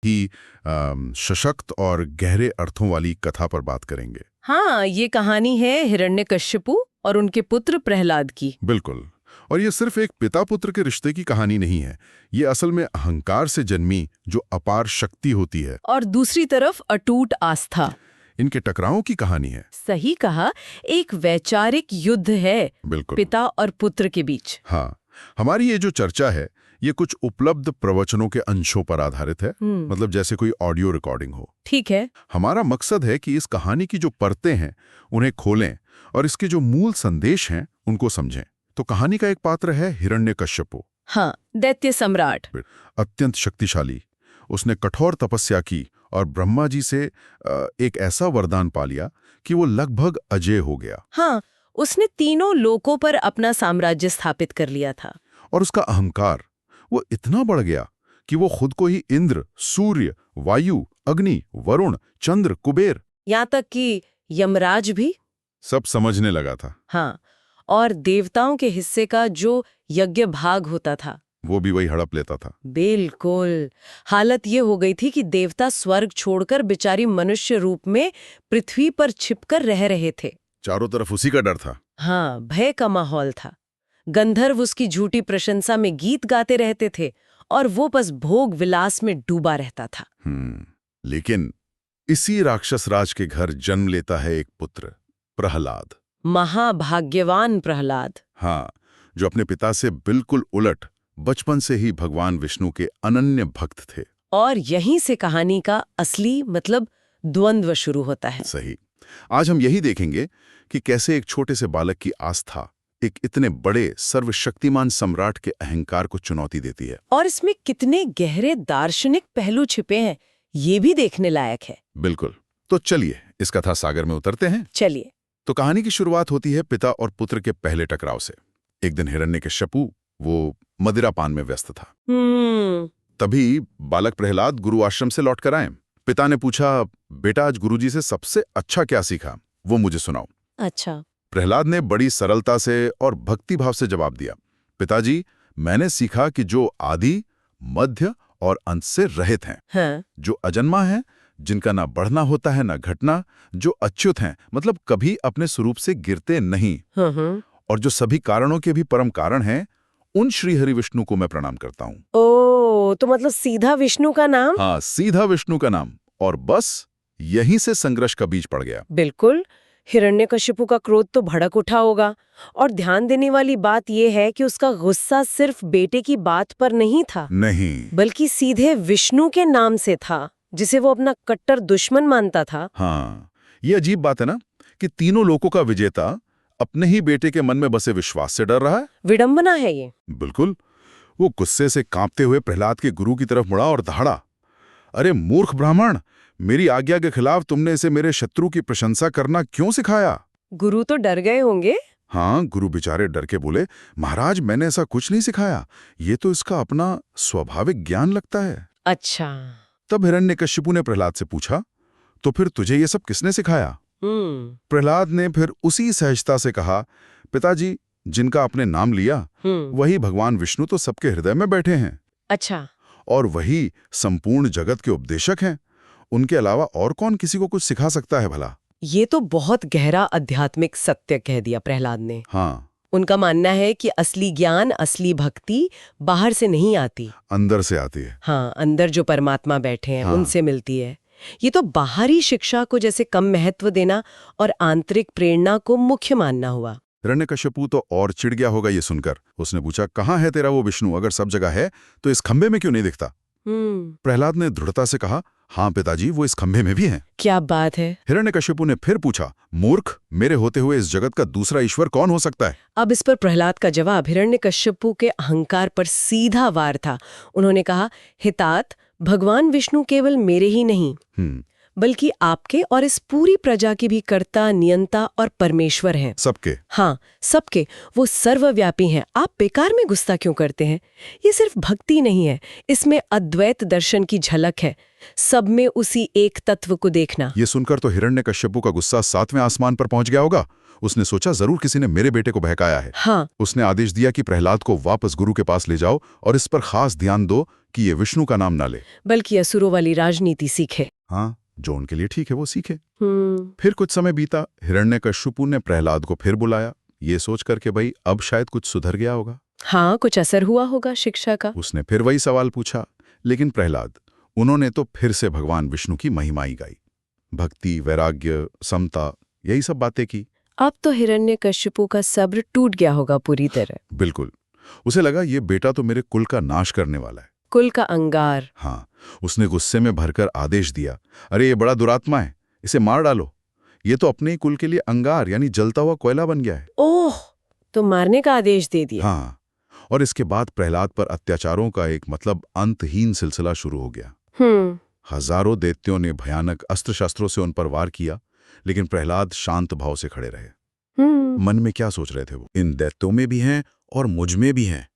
ही सशक्त और गहरे अर्थों वाली कथा पर बात करेंगे। हाँ, ये कहानी है हिरण्यकश्यपु और उनके पुत्र प्रहलाद की। बिल्कुल। और ये सिर्फ एक पिता पुत्र के रिश्ते की कहानी नहीं है, ये असल में अहंकार से जन्मी जो अपार शक्ति होती है और दूसरी तरफ अटूट आस्था। इनके टकरावों की कहानी है। सही कहा, एक वैचारिक युद्ध है बिल्कुल। पिता और पुत्र के बीच। हाँ, हमारी ये जो चर्चा है ये कुछ उपलब्ध प्रवचनों के अंशों पर आधारित है, मतलब जैसे कोई ऑडियो रिकॉर्डिंग हो। ठीक है। हमारा मकसद है कि इस कहानी की जो परतें हैं उन्हें खोलें और इसके जो मूल संदेश हैं उनको समझें। तो कहानी का एक पात्र है हिरण्यकश्यपु। हाँ, दैत्य सम्राट। अत्यंत शक्तिशाली। उसने कठोर तपस्या की और ब्रह्मा जी से एक ऐसा वरदान पा लिया कि वो लगभग अजेय हो गया। हाँ, उसने तीनों लोकों पर अपना साम्राज्य स्थापित कर लिया था। और उसका अहंकार वो इतना बढ़ गया कि वो खुद को ही इंद्र, सूर्य, वायु, अग्नि, वरुण, चंद्र, कुबेर, यहाँ तक कि यमराज भी सब समझने लगा था। हाँ, और देवताओं के हिस्से का जो यज्ञ भाग होता था वो भी वही हड़प लेता था। बिल्कुल। हालत ये हो गई थी कि देवता स्वर्ग छोड़कर बेचारी मनुष्य रूप में पृथ्वी पर छिपकर रह रहे थे। चारों तरफ उसी का डर था। हाँ, भय का माहौल था। गंधर्व उसकी झूठी प्रशंसा में गीत गाते रहते थे और वो बस भोग विलास में डूबा रहता था। लेकिन इसी राक्षस राज के घर जन्म लेता है एक पुत्र, प्रहलाद। महाभाग्यवान प्रहलाद। हाँ, जो अपने पिता से बिल्कुल उलट बचपन से ही भगवान विष्णु के अनन्य भक्त थे। और यहीं से कहानी का असली मतलब द्वंद्व शुरू होता है। सही। आज हम यही देखेंगे कि कैसे एक छोटे से बालक की आस्था एक इतने बड़े सर्वशक्तिमान सम्राट के अहंकार को चुनौती देती है। और इसमें कितने गहरे दार्शनिक पहलू छिपे हैं, ये भी देखने लायक है। बिल्कुल। तो चलिए इस कथा सागर में उतरते हैं। चलिए। तो कहानी की शुरुआत होती है पिता और पुत्र के पहले टकराव से। एक दिन हिरण्यकश्यपु वो मदिरा पान में व्यस्त था। तभी बालक प्रहलाद गुरु आश्रम से लौट कर आए। पिता ने पूछा, बेटा आज गुरुजी से सबसे अच्छा क्या सीखा, वो मुझे सुनाओ। अच्छा। प्रहलाद ने बड़ी सरलता से और भक्ति भाव से जवाब दिया, पिताजी मैंने सीखा कि जो आदि, मध्य और अंत से रहित हैं, हाँ। जो अजन्मा है, जिनका ना बढ़ना होता है ना घटना, जो अच्युत हैं, मतलब कभी अपने स्वरूप से गिरते नहीं, और जो सभी कारणों के भी परम कारण हैं, उन श्री हरि विष्णु को मैं प्रणाम करता हूँ। ओ, तो मतलब सीधा विष्णु का नाम? हाँ, सीधा विष्णु का नाम। और बस यहीं से संघर्ष का बीज पड़ गया। बिल्कुल। हिरण्यकश्यपु का क्रोध तो भड़क उठा होगा। और ध्यान देने वाली बात यह है कि उसका गुस्सा सिर्फ बेटे की बात पर नहीं था, नहीं, बल्कि सीधे विष्णु के नाम से था, जिसे वो अपना कट्टर दुश्मन मानता था। हाँ, ये अजीब बात है ना कि तीनों लोकों का विजेता अपने ही बेटे के मन में बसे विश्वास से डर रहा है। विडंबना है ये। बिल्कुल। वो गुस्से से कांपते हुए प्रहलाद के गुरु की तरफ मुड़ा और दहाड़ा, अरे मूर्ख ब्राह्मण, मेरी आज्ञा के खिलाफ तुमने इसे मेरे शत्रु की प्रशंसा करना क्यों सिखाया? गुरु तो डर गए होंगे। हाँ, गुरु बेचारे डर के बोले, महाराज मैंने ऐसा कुछ नहीं सिखाया, ये तो इसका अपना स्वाभाविक ज्ञान लगता है। अच्छा। तब हिरण्यकश्यपु ने प्रहलाद से पूछा, तो फिर तुझे ये सब किसने सिखाया? प्रहलाद ने फिर उसी सहजता से कहा, पिताजी जिनका आपने नाम लिया वही भगवान विष्णु तो सबके हृदय में बैठे हैं। अच्छा। और वही संपूर्ण जगत के उपदेशक हैं। उनके अलावा और कौन किसी को कुछ सिखा सकता है भला? ये तो बहुत गहरा आध्यात्मिक सत्य कह दिया प्रहलाद ने। हाँ। उनका मानना है कि असली ज्ञान, असली भक्ति बाहर से नहीं आती, अंदर से आती है। हाँ, अंदर जो परमात्मा बैठे हैं उनसे मिलती है। ये तो बाहरी शिक्षा को जैसे कम महत्व देना और आंतरिक प्रेरणा को मुख्य मानना हुआ। हिरण्यकश्यपु तो और चिढ़ गया होगा ये सुनकर। उसने पूछा, कहाँ है तेरा वो विष्णु? अगर सब जगह है तो इस खंबे में क्यों नहीं दिखता? प्रहलाद ने दृढ़ता से कहा, हाँ पिताजी, वो इस खंभे में भी हैं। क्या बात है। हिरण्यकश्यपु ने फिर पूछा, मूर्ख, मेरे होते हुए इस जगत का दूसरा ईश्वर कौन हो सकता है? अब इस पर प्रहलाद का जवाब हिरण्यकश्यपु के अहंकार पर सीधा वार था। उन्होंने कहा, हितात, भगवान विष्णु केवल मेरे ही नहीं बल्कि आपके और इस पूरी प्रजा की भी कर्ता, नियंता और परमेश्वर हैं। सबके। हाँ, सबके। वो सर्वव्यापी हैं। आप बेकार में गुस्सा क्यों करते हैं? ये सिर्फ भक्ति नहीं है, इसमें अद्वैत दर्शन की झलक है, सब में उसी एक तत्व को देखना। ये सुनकर तो हिरण्यकश्यपु का गुस्सा 7वें आसमान पर पहुंच गया होगा। उसने सोचा जरूर किसी ने मेरे बेटे को बहकाया है। हाँ। उसने आदेश दिया कि प्रहलाद को वापस गुरु के पास ले जाओ और इस पर खास ध्यान दो कि ये विष्णु का नाम ना ले, बल्कि असुरों वाली राजनीति सीखे। हाँ, जो उनके लिए ठीक है वो सीखे। फिर कुछ समय बीता। हिरण्यकश्यपु ने प्रहलाद को फिर बुलाया, ये सोच करके भाई अब शायद कुछ सुधर गया होगा। हाँ, कुछ असर हुआ होगा शिक्षा का। उसने फिर वही सवाल पूछा, लेकिन प्रहलाद, उन्होंने तो फिर से भगवान विष्णु की महिमा ही गाई, भक्ति, वैराग्य, समता, यही सब बातें की। अब तो हिरण्यकश्यपु का सब्र टूट गया होगा पूरी तरह। बिल्कुल। उसे लगा ये बेटा तो मेरे कुल का नाश करने वाला है। कुल का अंगार। हाँ, उसने गुस्से में भरकर आदेश दिया, अरे ये बड़ा दुरात्मा है, इसे मार डालो। ये तो अपने ही कुल के लिए अंगार यानी जलता हुआ कोयला बन गया है। ओह, तो मारने का आदेश दे दिया। हाँ, और इसके बाद प्रहलाद पर अत्याचारों का एक अंतहीन सिलसिला शुरू हो गया। हजारों दैत्यों ने भयानक अस्त्र शस्त्रों से उन पर वार किया, लेकिन प्रहलाद शांत भाव से खड़े रहे। मन में क्या सोच रहे थे वो? इन दैत्यों में भी हैं और मुझ में भी हैं।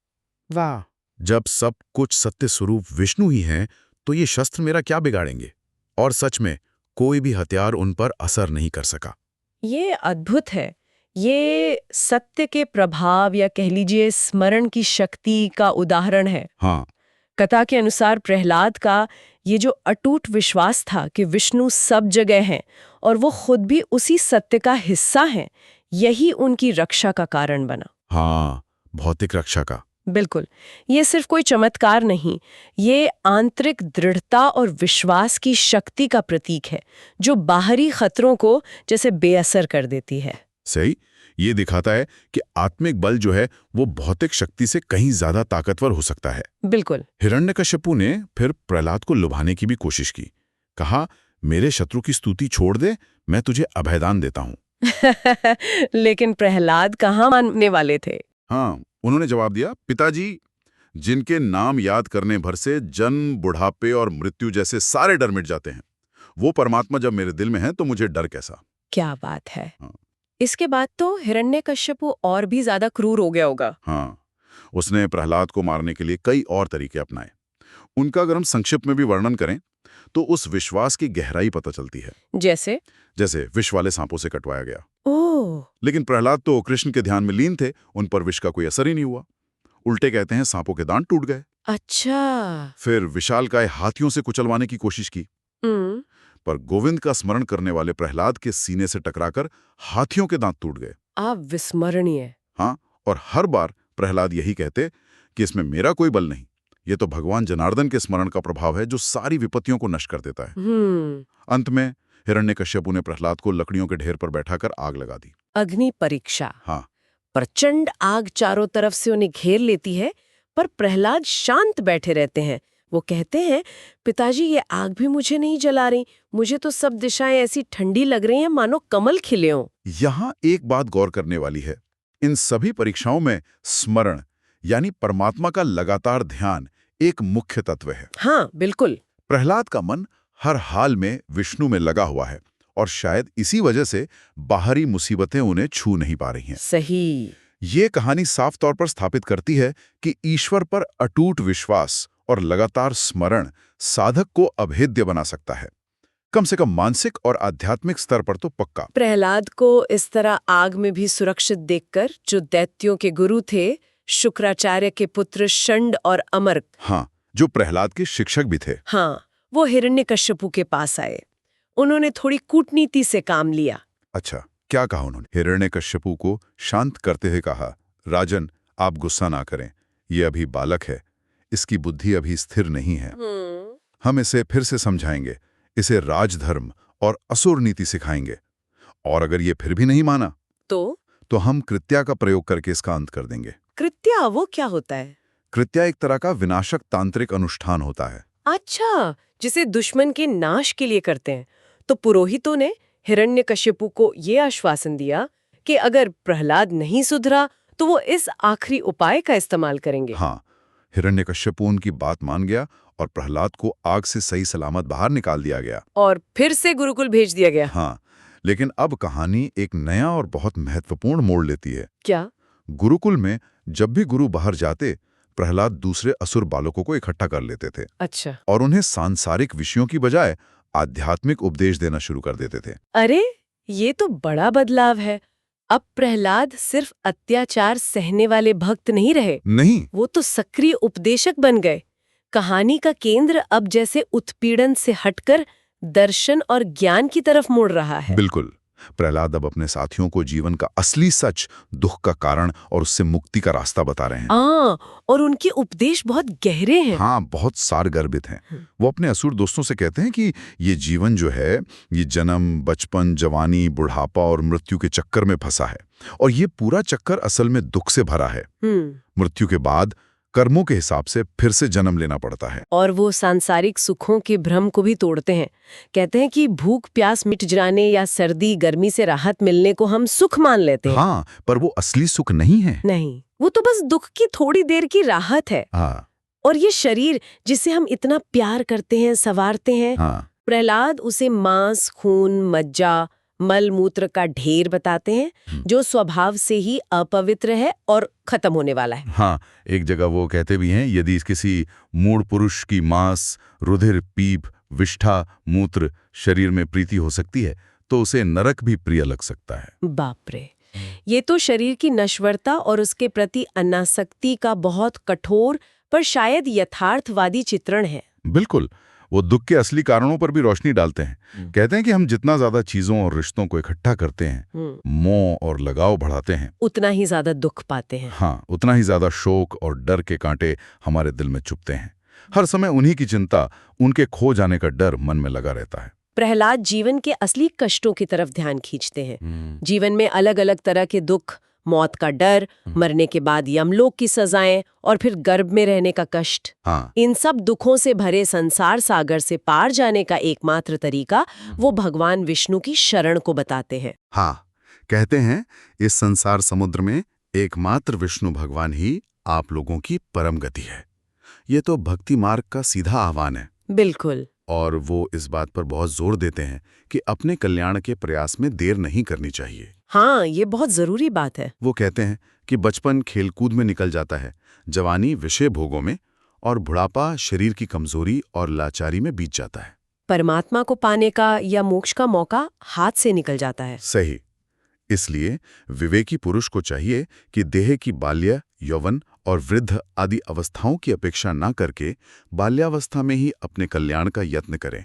वाह। जब सब कुछ सत्य स्वरूप विष्णु ही हैं, तो ये शस्त्र मेरा क्या बिगाड़ेंगे? और सच में कोई भी हथियार उन पर असर नहीं कर सका। ये अद्भुत है। ये सत्य के प्रभाव या कह लीजिए स्मरण की शक्ति का उदाहरण है। हाँ, कथा के अनुसार प्रहलाद का ये जो अटूट विश्वास था कि विष्णु सब जगह हैं और वो खुद भी उसी सत्य का हिस्सा हैं, यही उनकी रक्षा का कारण बना। हाँ, भौतिक रक्षा का। बिल्कुल। ये सिर्फ कोई चमत्कार नहीं, ये आंतरिक दृढ़ता और विश्वास की शक्ति का प्रतीक है, जो बाहरी खतरों को जैसे बेअसर कर देती है। सही। ये दिखाता है कि आत्मिक बल जो है वो भौतिक शक्ति से कहीं ज्यादा ताकतवर हो सकता है। बिल्कुल। हिरण्यकश्यपु ने फिर प्रहलाद को लुभाने की भी कोशिश की। कहा, मेरे शत्रु की स्तुति छोड़ दे, मैं तुझे अभयदान देता हूं। लेकिन प्रहलाद कहाँ मानने वाले थे? हाँ, उन्होंने जवाब दिया, पिताजी, जिनके नाम याद करने भर से जन्म, बुढ़ापे और मृत्यु जैसे सारे डर मिट जाते हैं, वो परमात्मा जब मेरे दिल में है तो मुझे डर कैसा। क्या बात है। हाँ। इसके बाद तो हिरण्यकश्यपु और भी ज्यादा क्रूर हो गया होगा। हाँ, उसने प्रहलाद को मारने के लिए कई और तरीके अपनाए। उनका अगर हम संक्षिप्त में भी वर्णन करें तो उस विश्वास की गहराई पता चलती है। जैसे विष वाले सांपों से कटवाया गया। ओह। लेकिन प्रहलाद तो कृष्ण के ध्यान में लीन थे, उन पर विष का कोई असर ही नहीं हुआ। उल्टे कहते हैं सांपों के दांत टूट गए। अच्छा। फिर विशालकाय हाथियों से कुचलवाने की कोशिश की, पर गोविंद का स्मरण करने वाले प्रहलाद के सीने से टकराकर हाथियों के दांत टूट गए। अविस्मरणीय। हाँ, और हर बार प्रहलाद यही कहते कि इसमें मेरा कोई बल नहीं, ये तो भगवान जनार्दन के स्मरण का प्रभाव है जो सारी विपत्तियों को नष्ट कर देता है। अंत में हिरण्यकश्यपु ने प्रहलाद को लकड़ियों के ढेर पर बैठाकर आग लगा दी। अग्नि परीक्षा। हाँ, प्रचंड आग चारों तरफ से उन्हें घेर लेती है, पर प्रहलाद शांत बैठे रहते हैं। वो कहते हैं, पिताजी ये आग भी मुझे नहीं जला रही, मुझे तो सब दिशाएं ऐसी ठंडी लग रही हैं मानो कमल खिले हों। यहाँ एक बात गौर करने वाली है, इन सभी परीक्षाओं में स्मरण यानी परमात्मा का लगातार ध्यान एक मुख्य तत्व है। हाँ, बिल्कुल। प्रहलाद का मन हर हाल में विष्णु में लगा हुआ है और शायद इसी वजह से बाहरी मुसीबतें उन्हें छू नहीं पा रही हैं। सही। ये कहानी साफ तौर पर स्थापित करती है कि ईश्वर पर अटूट विश्वास और लगातार स्मरण साधक को अभेद्य बना सकता है, कम से कम मानसिक और आध्यात्मिक स्तर पर तो पक्का। प्रहलाद को इस तरह आग में भी सुरक्षित देखकर जो दैत्यों के गुरु थे, शुक्राचार्य के पुत्र षंड और अमर, हाँ, जो प्रहलाद के शिक्षक भी थे, हाँ, वो हिरण्यकश्यपु के पास आए। उन्होंने थोड़ी कूटनीति से काम लिया। अच्छा, क्या कहा उन्होंने? हिरण्यकश्यपु को शांत करते हुए कहा, राजन, आप गुस्सा ना करें, ये अभी बालक है, इसकी बुद्धि अभी स्थिर नहीं है। हम इसे फिर से समझाएंगे, इसे राजधर्म और असुर नीति सिखाएंगे, और अगर ये फिर भी नहीं माना तो हम कृत्या का प्रयोग करके इसका अंत कर देंगे। कृत्या, वो क्या होता है? कृत्या एक तरह का विनाशक तांत्रिक अनुष्ठान होता है। अच्छा, जिसे दुश्मन के नाश के लिए करते हैं। तो पुरोहितों ने हिरण्यकश्यपु को ये आश्वासन दिया कि अगर प्रहलाद नहीं सुधरा तो वो इस आखिरी उपाय का इस्तेमाल करेंगे। हाँ, हिरण्यकश्यपु उनकी बात मान गया और प्रहलाद को आग से सही सलामत बाहर निकाल दिया गया। और फिर से गुरुकुल भेज दिया गया। हाँ, लेकिन अब कहानी एक नया और बहुत महत्वपूर्ण मोड़ लेती है। क्या? गुरुकुल में जब भी गुरु बाहर जाते, प्रहलाद दूसरे असुर बालकों को इकट्ठा कर लेते थे। अच्छा। और उन्हें सांसारिक विषयों की बजाय आध्यात्मिक उपदेश देना शुरू कर देते थे। अरे, ये तो बड़ा बदलाव है। अब प्रहलाद सिर्फ अत्याचार सहने वाले भक्त नहीं रहे। नहीं, वो तो सक्रिय उपदेशक बन गए। कहानी का केंद्र अब जैसे उत्पीड़न से हटकर दर्शन और ज्ञान की तरफ मुड़ रहा है। बिल्कुल। प्रहलाद अब अपने साथियों को जीवन का असली सच, दुख का कारण और उससे मुक्ति का रास्ता बता रहे हैं। और उनके उपदेश बहुत गहरे हैं। हाँ, बहुत सारगर्भित हैं। वो अपने असुर दोस्तों से कहते हैं कि ये जीवन जो है, ये जन्म, बचपन, जवानी, बुढ़ापा और मृत्यु के चक्कर में फंसा है, और ये पूरा चक्कर असल में दुख से भरा है। मृत्यु के बाद कर्मों के हिसाब से फिर से जन्म लेना पड़ता है। और वो सांसारिक सुखों के भ्रम को भी तोड़ते हैं। कहते हैं कि भूख प्यास मिट जाने या सर्दी गर्मी से राहत मिलने को हम सुख मान लेते हैं। हाँ, पर वो असली सुख नहीं है। नहीं, वो तो बस दुख की थोड़ी देर की राहत है। हाँ। और ये शरीर जिसे हम इतना प्यार करते हैं, संवारते हैं, हाँ। प्रहलाद उसे मांस, खून, मज्जा, मल मूत्र का ढेर बताते हैं, जो स्वभाव से ही अपवित्र है और खत्म होने वाला है। हाँ, एक जगह वो कहते भी हैं, यदि किसी मूढ़ पुरुष की मांस, रुधिर, पीप, विष्ठा, मूत्र शरीर में प्रीति हो सकती है, तो उसे नरक भी प्रिय लग सकता है। बाप रे, ये तो शरीर की नश्वरता और उसके प्रति अनासक्ति का बहुत कठोर पर शायद यथार्थवादी चित्रण है। बिल्कुल। वो दुख के असली कारणों पर भी रोशनी डालते हैं। कहते हैं कि हम जितना ज्यादा चीजों और रिश्तों को इकट्ठा करते हैं, मोह और लगाव बढ़ाते हैं, उतना ही ज्यादा दुख पाते हैं। हाँ, उतना ही ज्यादा शोक और डर के कांटे हमारे दिल में चुभते हैं। हर समय उन्हीं की चिंता, उनके खो जाने का डर मन में लगा रहता है। प्रहलाद जीवन के असली कष्टों की तरफ ध्यान खींचते हैं। जीवन में अलग अलग तरह के दुख, मौत का डर, मरने के बाद यमलोक की सजाएं और फिर गर्भ में रहने का कष्ट। हाँ। इन सब दुखों से भरे संसार सागर से पार जाने का एकमात्र तरीका वो भगवान विष्णु की शरण को बताते हैं। हाँ, कहते हैं इस संसार समुद्र में एकमात्र विष्णु भगवान ही आप लोगों की परम गति है। ये तो भक्ति मार्ग का सीधा आह्वान है। बिल्कुल। और वो इस बात पर बहुत जोर देते हैं कि अपने कल्याण के प्रयास में देर नहीं करनी चाहिए। हाँ, ये बहुत जरूरी बात है। वो कहते हैं कि बचपन खेलकूद में निकल जाता है, जवानी विषय भोगों में, और बुढ़ापा शरीर की कमजोरी और लाचारी में बीत जाता है। परमात्मा को पाने का या मोक्ष का मौका हाथ से निकल जाता है। सही। इसलिए विवेकी पुरुष को चाहिए कि देह की बाल्य, यौवन और वृद्ध आदि अवस्थाओं की अपेक्षा न करके बाल्यावस्था में ही अपने कल्याण का यत्न करें।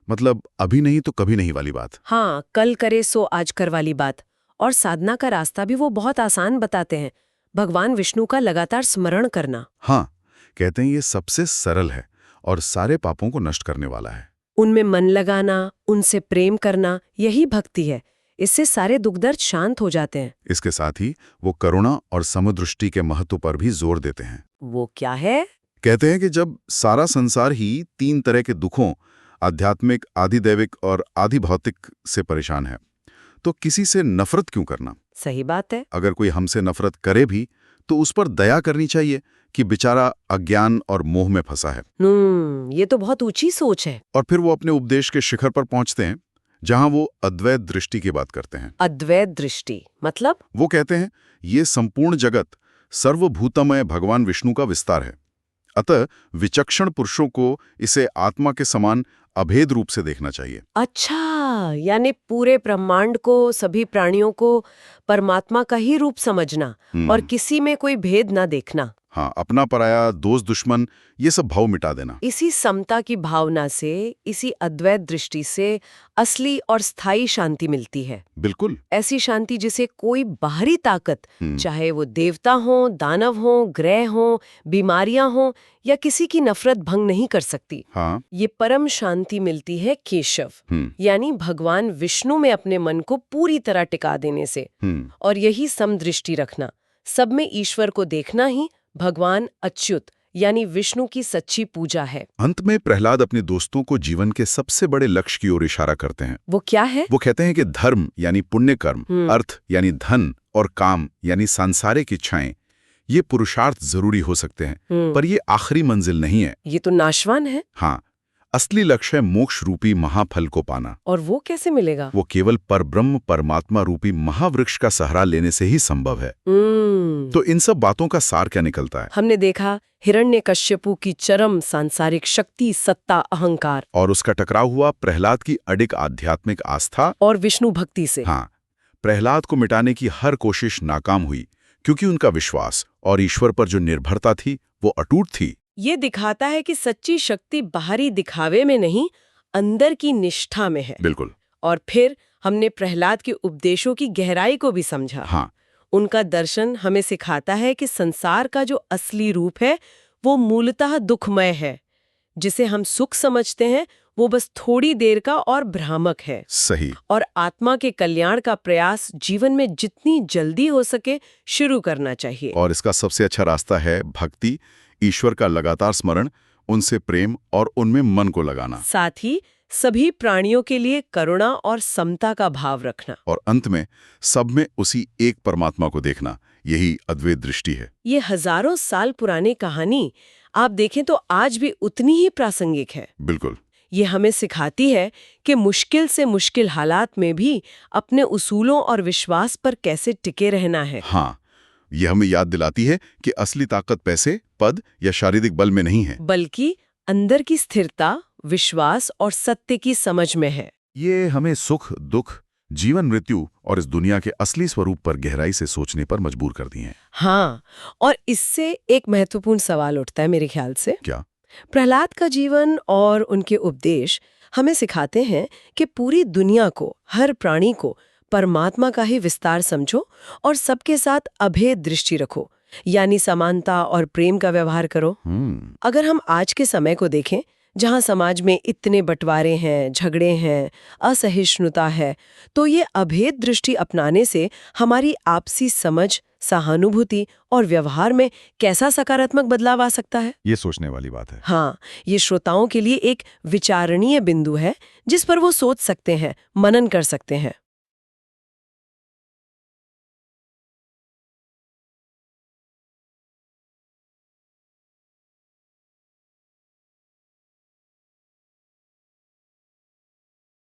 मतलब अभी नहीं तो कभी नहीं वाली बात। हाँ, कल करे सो आज कर वाली बात। और साधना का रास्ता भी वो बहुत आसान बताते हैं। भगवान विष्णु का लगातार स्मरण करना। हाँ, कहते हैं ये सबसे सरल है और सारे पापों को नष्ट करने वाला है। उनमें मन लगाना, उनसे प्रेम करना, यही भक्ति है। इससे सारे दुख दर्द शांत हो जाते हैं। इसके साथ ही वो करुणा और समदृष्टि के महत्व पर भी जोर देते हैं। वो क्या है? कहते हैं कि जब सारा संसार ही 3 तरह के दुखों, आध्यात्मिक, आधिदैविक और आधि भौतिक से परेशान है, तो किसी से नफरत क्यों करना? सही बात है। अगर कोई हमसे नफरत करे भी तो उस पर दया करनी चाहिए कि बेचारा अज्ञान और मोह में फंसा है। ये तो बहुत ऊंची सोच है। और फिर वो अपने उपदेश के शिखर पर पहुंचते हैं, जहां वो अद्वैत दृष्टि की बात करते हैं। अद्वैत दृष्टि मतलब? वो कहते हैं ये संपूर्ण जगत सर्वभूतमय भगवान विष्णु का विस्तार है। अतः विचक्षण पुरुषों को इसे आत्मा के समान अभेद रूप से देखना चाहिए। अच्छा, यानी पूरे ब्रह्मांड को, सभी प्राणियों को परमात्मा का ही रूप समझना और किसी में कोई भेद ना देखना। हाँ, अपना पराया, दोस्त दुश्मन, ये सब भाव मिटा देना। इसी समता की भावना से, इसी अद्वैत दृष्टि से असली और स्थायी शांति मिलती है। बिल्कुल। ऐसी शांति जिसे कोई बाहरी ताकत, चाहे वो देवता हो, दानव हो, ग्रह हो, बीमारियां हो या किसी की नफरत भंग नहीं कर सकती। हाँ। ये परम शांति मिलती है केशव, यानी भगवान विष्णु में अपने मन को पूरी तरह टिका देने से। और यही समदृष्टि रखना, सब में ईश्वर को देखना ही भगवान अच्युत यानी विष्णु की सच्ची पूजा है। अंत में प्रहलाद अपने दोस्तों को जीवन के सबसे बड़े लक्ष्य की ओर इशारा करते हैं। वो क्या है? वो कहते हैं कि धर्म यानी पुण्य कर्म, अर्थ यानी धन और काम यानी सांसारिक इच्छाएं, ये पुरुषार्थ जरूरी हो सकते हैं, पर ये आखिरी मंजिल नहीं है। ये तो नाशवान है। हाँ, असली लक्ष्य है मोक्ष रूपी महाफल को पाना। और वो कैसे मिलेगा? वो केवल परब्रह्म परमात्मा रूपी महावृक्ष का सहारा लेने से ही संभव है। तो इन सब बातों का सार क्या निकलता है? हमने देखा हिरण्यकश्यपु की चरम सांसारिक शक्ति, सत्ता, अहंकार, और उसका टकराव हुआ प्रहलाद की अडिग आध्यात्मिक आस्था और विष्णु भक्ति से। हाँ, प्रहलाद को मिटाने की हर कोशिश नाकाम हुई, क्योंकि उनका विश्वास और ईश्वर पर जो निर्भरता थी वो अटूट थी। ये दिखाता है कि सच्ची शक्ति बाहरी दिखावे में नहीं, अंदर की निष्ठा में है। बिल्कुल। और फिर हमने प्रहलाद के उपदेशों की गहराई को भी समझा। हाँ, उनका दर्शन हमें सिखाता है कि संसार का जो असली रूप है वो मूलतः दुखमय है। जिसे हम सुख समझते हैं वो बस थोड़ी देर का और भ्रामक है। सही। और आत्मा के कल्याण का प्रयास जीवन में जितनी जल्दी हो सके शुरू करना चाहिए। और इसका सबसे अच्छा रास्ता है भक्ति, ईश्वर का लगातार स्मरण, उनसे प्रेम और उनमें मन को लगाना। साथ ही सभी प्राणियों के लिए करुणा और समता का भाव रखना। और अंत में सब में उसी एक परमात्मा को देखना, यही अद्वैत दृष्टि है। ये हजारों साल पुरानी कहानी आप देखें तो आज भी उतनी ही प्रासंगिक है। बिल्कुल। ये हमें सिखाती है कि मुश्किल से मुश्किल हालात में भी अपने उसूलों और विश्वास पर कैसे टिके रहना है। हाँ, ये हमें याद दिलाती है कि असली ताकत पैसे, पद या शारीरिक बल में नहीं है, बल्कि अंदर की स्थिरता, विश्वास और सत्य की समझ में है। ये हमें सुख, दुख, जीवन मृत्यु और इस दुनिया के असली स्वरूप पर गहराई से सोचने पर मजबूर कर दी है। हाँ, और इससे एक महत्वपूर्ण सवाल उठता है मेरे ख्याल से। क्या? प्रहलाद का जीवन और उनके उपदेश हमें सिखाते हैं कि पूरी दुनिया को, हर प्राणी को परमात्मा का ही विस्तार समझो और सबके साथ अभेद दृष्टि रखो, यानी समानता और प्रेम का व्यवहार करो। अगर हम आज के समय को देखें, जहां समाज में इतने बंटवारे हैं, झगड़े हैं, असहिष्णुता है, तो ये अभेद दृष्टि अपनाने से हमारी आपसी समझ, सहानुभूति और व्यवहार में कैसा सकारात्मक बदलाव आ सकता है? ये सोचने वाली बात है। हाँ, ये श्रोताओं के लिए एक विचारणीय बिंदु है जिस पर वो सोच सकते हैं, मनन कर सकते हैं।